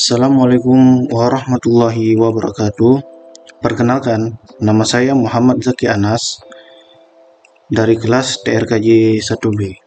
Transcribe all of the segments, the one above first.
Assalamualaikum warahmatullahi wabarakatuh. Perkenalkan, nama saya Muhammad Zaki Anas dari kelas TRKJ 1B.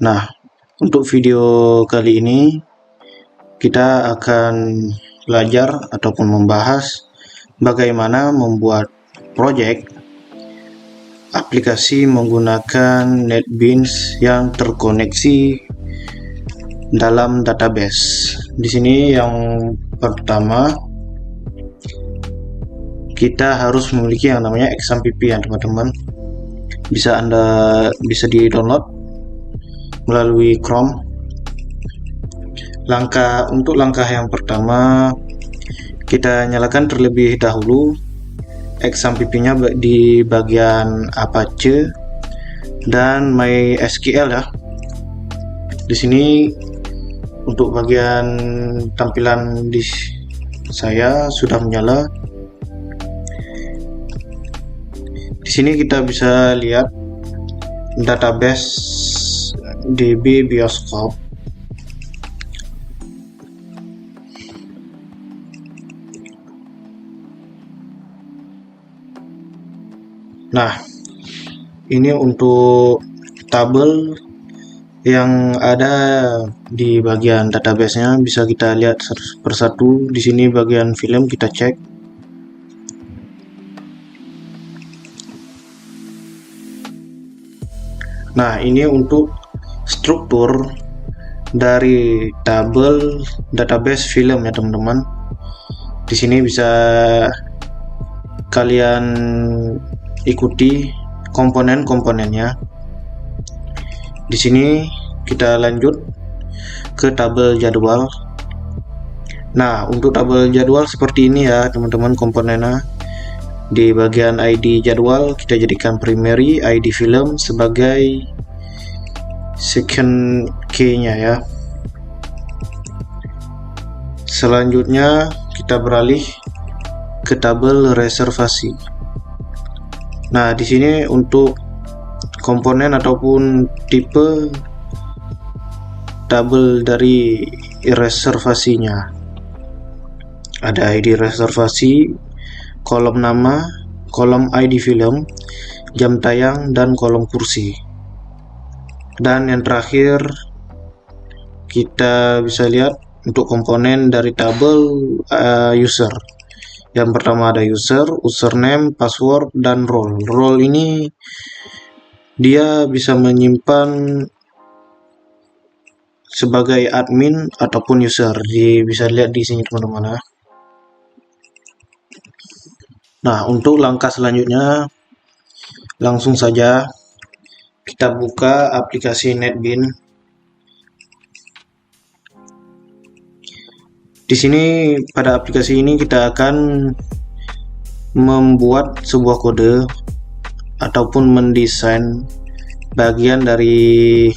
Nah, untuk video kali ini kita akan belajar ataupun membahas bagaimana membuat project aplikasi menggunakan NetBeans yang terkoneksi dalam database. Di sini yang pertama kita harus memiliki yang namanya XAMPP ya teman-teman. Bisa di-download melalui Chrome. Untuk langkah yang pertama, kita nyalakan terlebih dahulu XAMPP-nya di bagian Apache dan MySQL ya. Di sini untuk bagian tampilan di saya sudah menyala. Di sini kita bisa lihat database DB Bioskop. Nah, ini untuk tabel yang ada di bagian database-nya bisa kita lihat satu persatu. Di sini bagian film kita cek. Nah, ini untuk struktur dari tabel database film ya teman-teman. Di sini bisa kalian ikuti komponen-komponennya. Di sini kita lanjut ke tabel jadwal. Nah, untuk tabel jadwal seperti ini ya teman-teman komponennya. Di bagian ID jadwal kita jadikan primary, ID film sebagai second key-nya ya. Selanjutnya kita beralih ke tabel reservasi. Nah, di sini untuk komponen ataupun tipe tabel dari reservasinya. Ada ID reservasi, kolom nama, kolom ID film, jam tayang, dan kolom kursi. Dan yang terakhir kita bisa lihat untuk komponen dari tabel user. Yang pertama ada user, username, password, dan role. Role ini dia bisa menyimpan sebagai admin ataupun user. Bisa lihat di sini teman-teman ya. Nah, untuk langkah selanjutnya langsung saja kita buka aplikasi NetBeans. Di sini pada aplikasi ini kita akan membuat sebuah kode ataupun mendesain bagian dari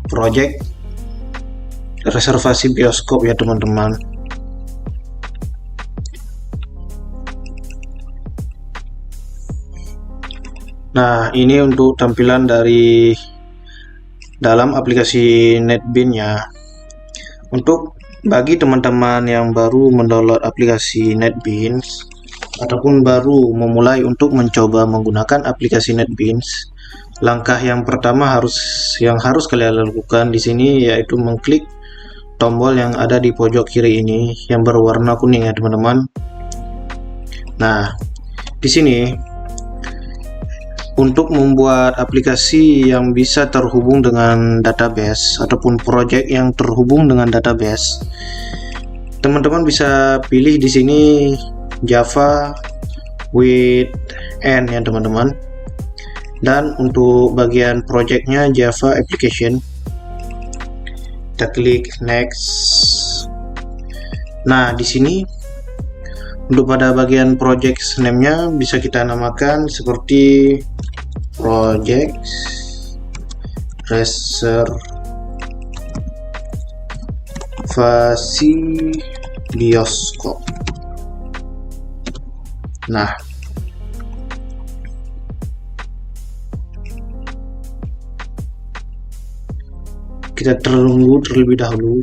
project reservasi bioskop ya teman-teman. Nah, ini untuk tampilan dari dalam aplikasi NetBeans ya. Untuk bagi teman-teman yang baru mendownload aplikasi NetBeans ataupun baru memulai untuk mencoba menggunakan aplikasi NetBeans, langkah yang pertama yang harus kalian lakukan di sini yaitu mengklik tombol yang ada di pojok kiri ini yang berwarna kuning ya teman-teman. Nah, di sini untuk membuat aplikasi yang bisa terhubung dengan database ataupun project yang terhubung dengan database, teman-teman bisa pilih di sini Java with N ya teman-teman. Dan untuk bagian projectnya Java application, kita klik next. Nah, di sini untuk pada bagian project name-nya bisa kita namakan seperti project reservasi bioskop. Nah, kita tunggu terlebih dahulu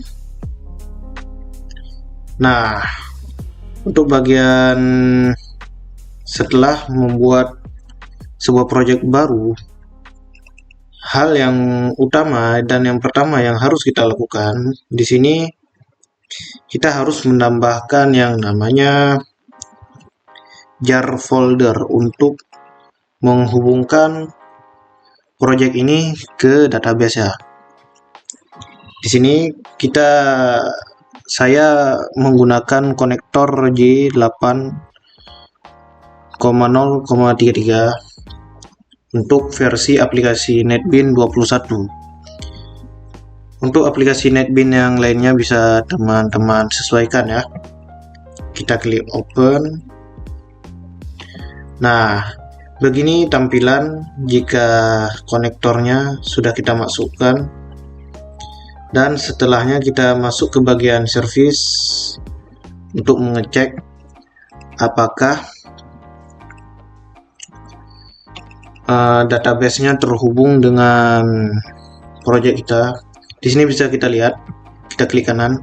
Nah, untuk bagian setelah membuat sebuah proyek baru, hal yang utama dan yang pertama yang harus kita lakukan di sini, kita harus menambahkan yang namanya jar folder untuk menghubungkan proyek ini ke database ya. Di sini saya menggunakan konektor J8,0,33 untuk versi aplikasi NetBeans 21. Untuk aplikasi NetBeans yang lainnya bisa teman-teman sesuaikan ya. Kita klik open. Nah, begini tampilan jika konektornya sudah kita masukkan. Dan setelahnya kita masuk ke bagian service untuk mengecek apakah database-nya terhubung dengan proyek kita. Di sini bisa kita lihat, kita klik kanan.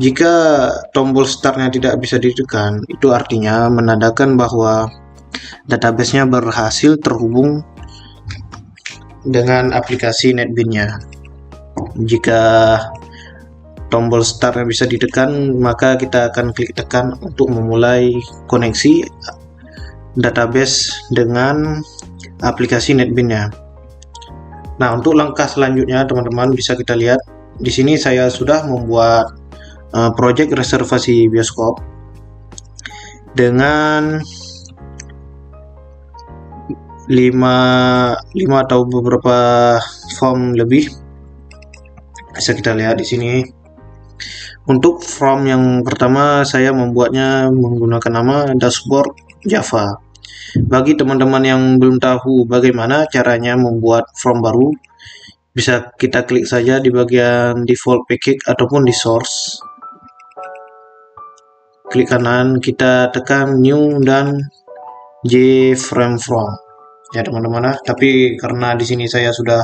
Jika tombol start-nya tidak bisa ditekan, itu artinya menandakan bahwa database-nya berhasil terhubung dengan aplikasi NetBeans-nya. Jika tombol start bisa ditekan, maka kita akan klik tekan untuk memulai koneksi database dengan aplikasi NetBeans-nya. Nah, untuk langkah selanjutnya teman-teman bisa kita lihat di sini saya sudah membuat proyek reservasi bioskop dengan 5 atau beberapa form lebih. Bisa kita lihat di sini. Untuk form yang pertama saya membuatnya menggunakan nama dashboard Java. Bagi teman-teman yang belum tahu bagaimana caranya membuat form baru, bisa kita klik saja di bagian default package ataupun di source. Klik kanan, kita tekan new dan JFrame form. Ya teman-teman, tapi karena di sini saya sudah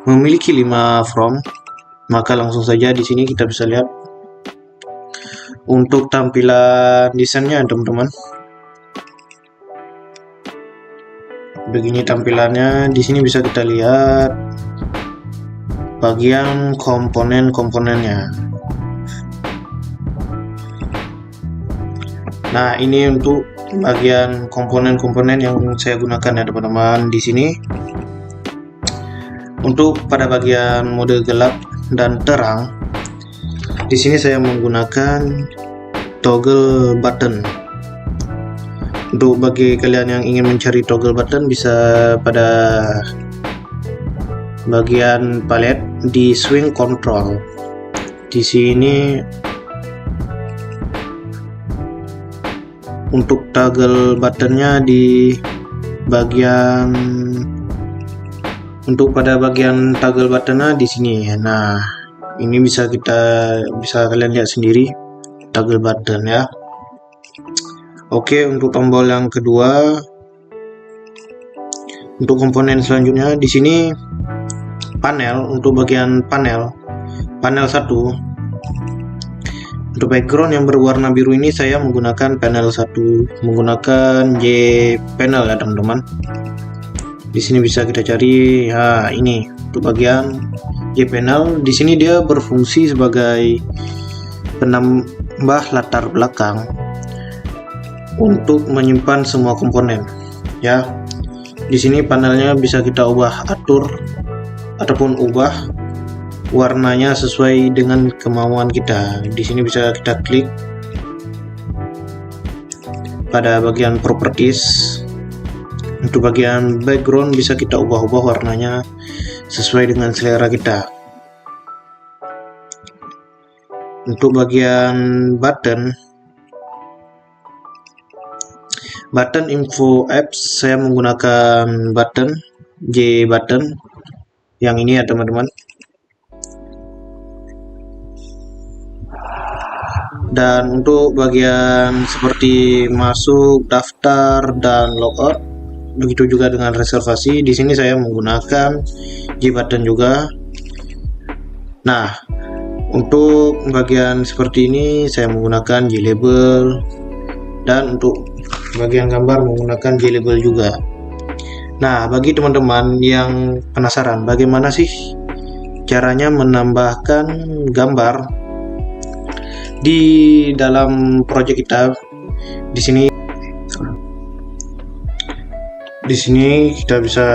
memiliki 5 form, maka langsung saja di sini kita bisa lihat untuk tampilan desainnya teman-teman. Begini tampilannya. Di sini bisa kita lihat bagian komponen-komponennya. Nah, ini untuk bagian komponen-komponen yang saya gunakan ya teman-teman. Di sini untuk pada bagian mode gelap dan terang, di sini saya menggunakan toggle button. Untuk bagi kalian yang ingin mencari toggle button, bisa pada bagian palet di swing control. Di sini untuk toggle buttonnya di bagian, untuk pada bagian toggle buttonnya di sini. Nah, ini bisa kalian lihat sendiri toggle button ya. Oke, untuk tombol yang kedua, untuk komponen selanjutnya di sini panel. Untuk bagian panel 1, untuk background yang berwarna biru ini saya menggunakan panel 1, menggunakan JPanel ya teman-teman. Di sini bisa kita cari ya, ini untuk bagian JPanel. Di sini dia berfungsi sebagai penambah latar belakang untuk menyimpan semua komponen ya. Di sini panelnya bisa kita atur ataupun ubah warnanya sesuai dengan kemauan kita. Di sini bisa kita klik pada bagian properties. Untuk bagian background bisa kita ubah-ubah warnanya sesuai dengan selera kita. Untuk bagian button info apps, saya menggunakan J button yang ini ya teman-teman. Dan untuk bagian seperti masuk, daftar, dan logout, begitu juga dengan reservasi, di sini saya menggunakan J button juga. Nah, Untuk bagian seperti ini saya menggunakan JLabel, dan untuk bagian gambar menggunakan JLabel juga. Nah, bagi teman-teman yang penasaran bagaimana sih caranya menambahkan gambar di dalam project kita, di sini kita bisa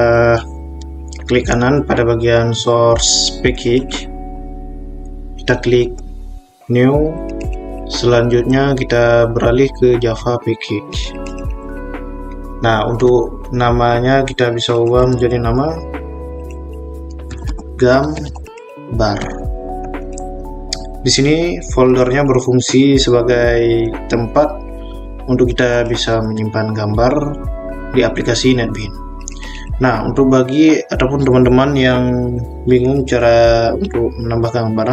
klik kanan pada bagian source package, kita klik new, selanjutnya kita beralih ke Java package. Nah, untuk namanya kita bisa ubah menjadi nama gambar. Di sini foldernya berfungsi sebagai tempat untuk kita bisa menyimpan gambar di aplikasi NetBeans. Nah, untuk bagi ataupun teman-teman yang bingung cara untuk menambahkan gambar,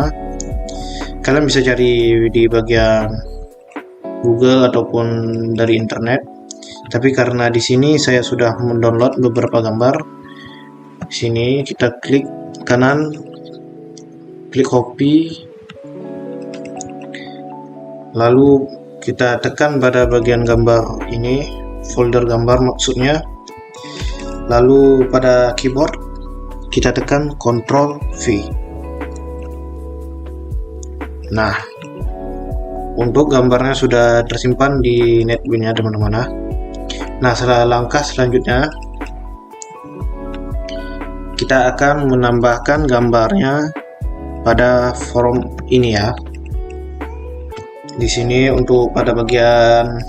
kalian bisa cari di bagian Google ataupun dari internet. Tapi karena di sini saya sudah mendownload beberapa gambar, di sini kita klik kanan, klik copy, lalu kita tekan pada bagian gambar ini, folder gambar maksudnya, lalu pada keyboard kita tekan Ctrl V. Nah, untuk gambarnya sudah tersimpan di NetBeans ya teman-teman. Nah, langkah selanjutnya kita akan menambahkan gambarnya pada form ini ya. Di sini untuk pada bagian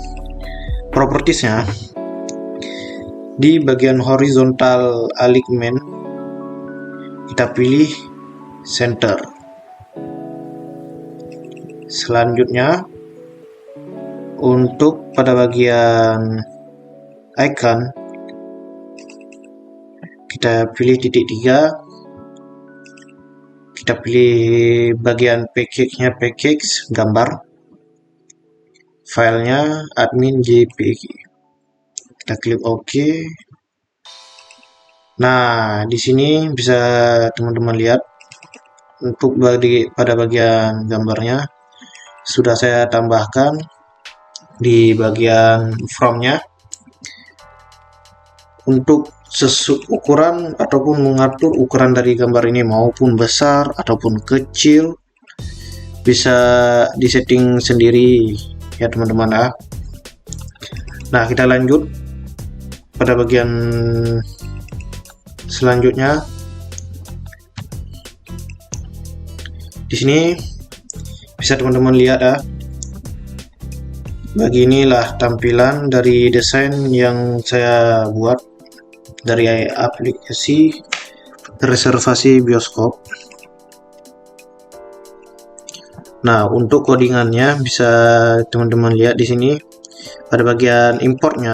propertiesnya, di bagian horizontal alignment kita pilih center. Selanjutnya untuk pada bagian icon kita pilih titik 3, kita pilih bagian package-nya, package gambar, filenya admin JPG, kita klik OK. Nah, di sini bisa teman-teman lihat untuk pada bagian gambarnya sudah saya tambahkan di bagian from-nya. Untuk ukuran ataupun mengatur ukuran dari gambar ini maupun besar ataupun kecil bisa disetting sendiri ya teman-teman ya. Nah, kita lanjut pada bagian selanjutnya. Di sini bisa teman-teman lihat ya, beginilah tampilan dari desain yang saya buat dari aplikasi reservasi bioskop. Nah, untuk codingannya bisa teman-teman lihat di sini pada bagian importnya.